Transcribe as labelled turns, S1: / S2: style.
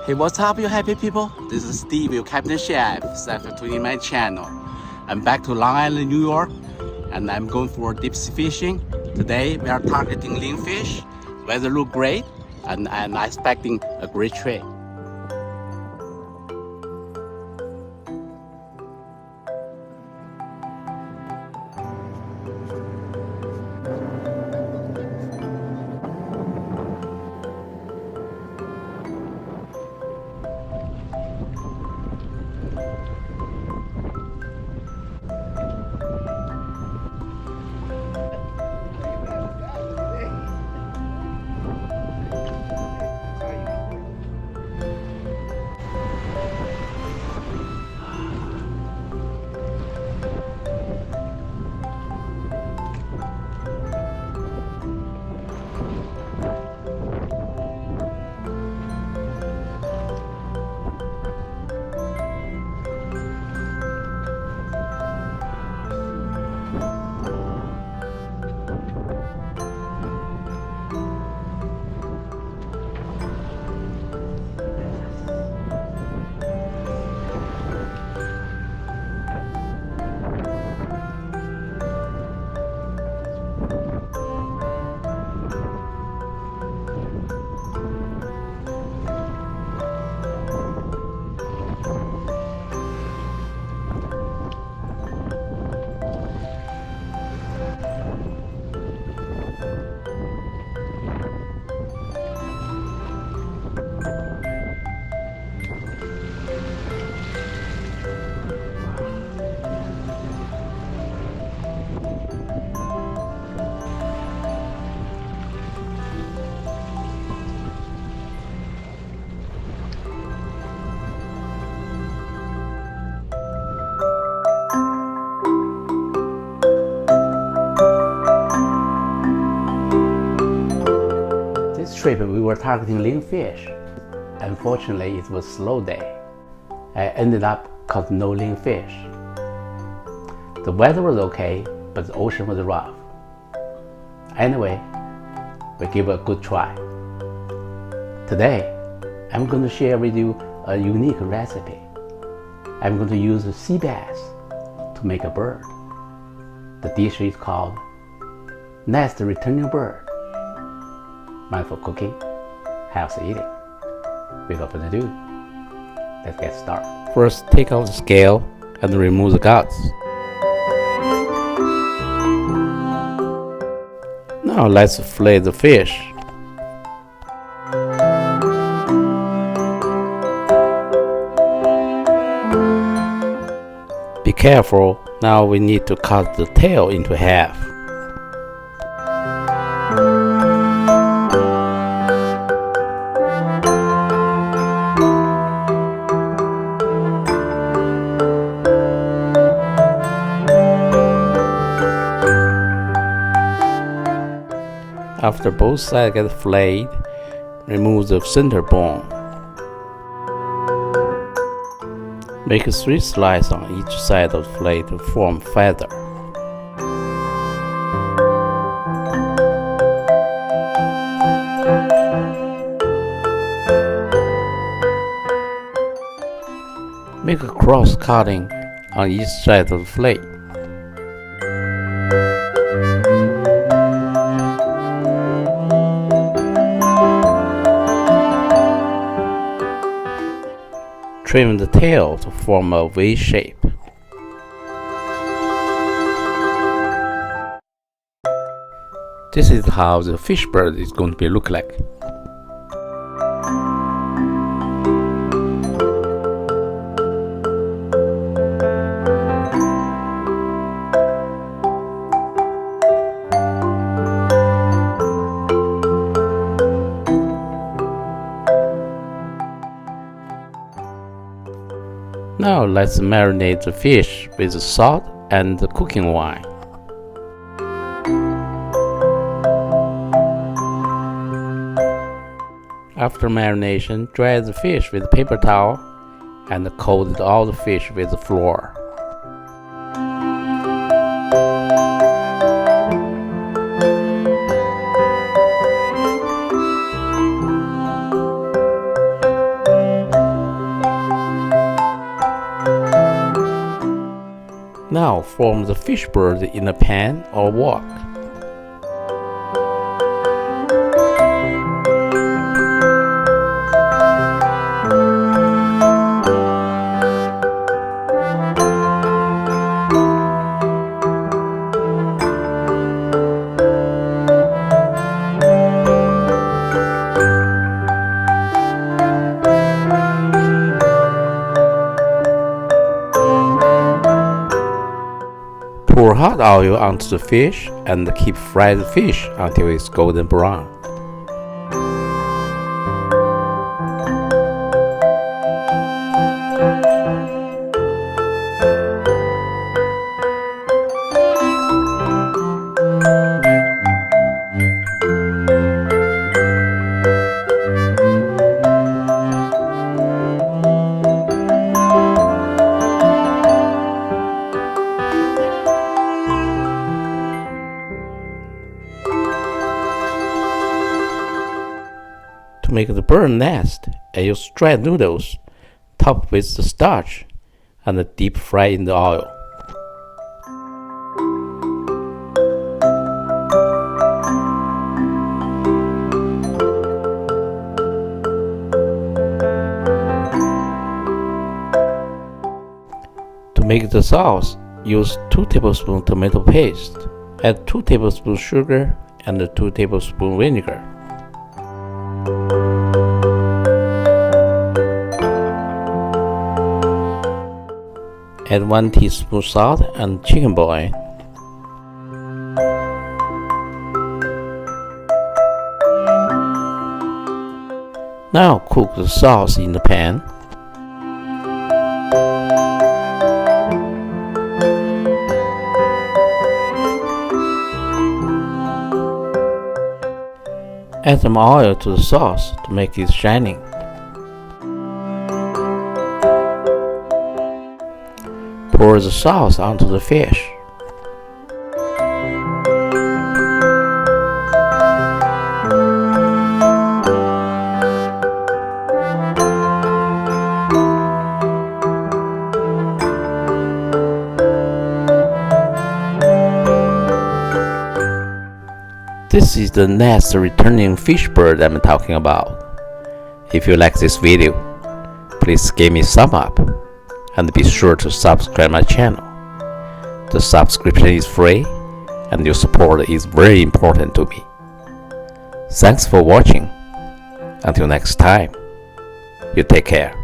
S1: Hey, what's up, you happy people? This is Steve, your Captain Chef. Thanks for tuning my channel. I'm back to Long Island, New York, and I'm going for deep sea fishing. Today, we are targeting lingfish. Weather look great, and I'm expecting a great trade. This trip we were targeting lingfish. Unfortunately, it was a slow day. I ended up caught no lingfish. The weather was okay, but the ocean was rough. Anyway, we give it a good try. Today, I'm going to share with you a unique recipe. I'm going to use sea bass to make a bird. The dish is called nest returning bird. Mindful cooking, healthy eating. Without further ado, let's get started. First, take out the scale and remove the guts. Now let's fillet the fish. Be careful, now we need to cut the tail into half. After both sides get filleted, remove the center bone. Make 3 slices on each side of the fillet to form feather. Make a cross cutting on each side of the fillet. Trim the tail to form a V shape. This is how the fish bird is going to look like. Now let's marinate the fish with salt and cooking wine. After marination, dry the fish with a paper towel and coat all the fish with flour. Now form the fish bird in a pan or wok. Pour hot oil onto the fish and keep frying the fish until it's golden brown. To make the bird nest, I use dried noodles, topped with the starch, and deep fry in the oil. To make the sauce, use 2 tablespoons tomato paste, add 2 tablespoons sugar and 2 tablespoons vinegar. Add 1 teaspoon salt and chicken bouillon. Now cook the sauce in the pan. Add some oil to the sauce to make it shining. Pour the sauce onto the fish. This is the nest returning fish bird I'm talking about. If you like this video, please give me a thumb up and be sure to subscribe my channel. The subscription is free and your support is very important to me. Thanks for watching. Until next time, you take care.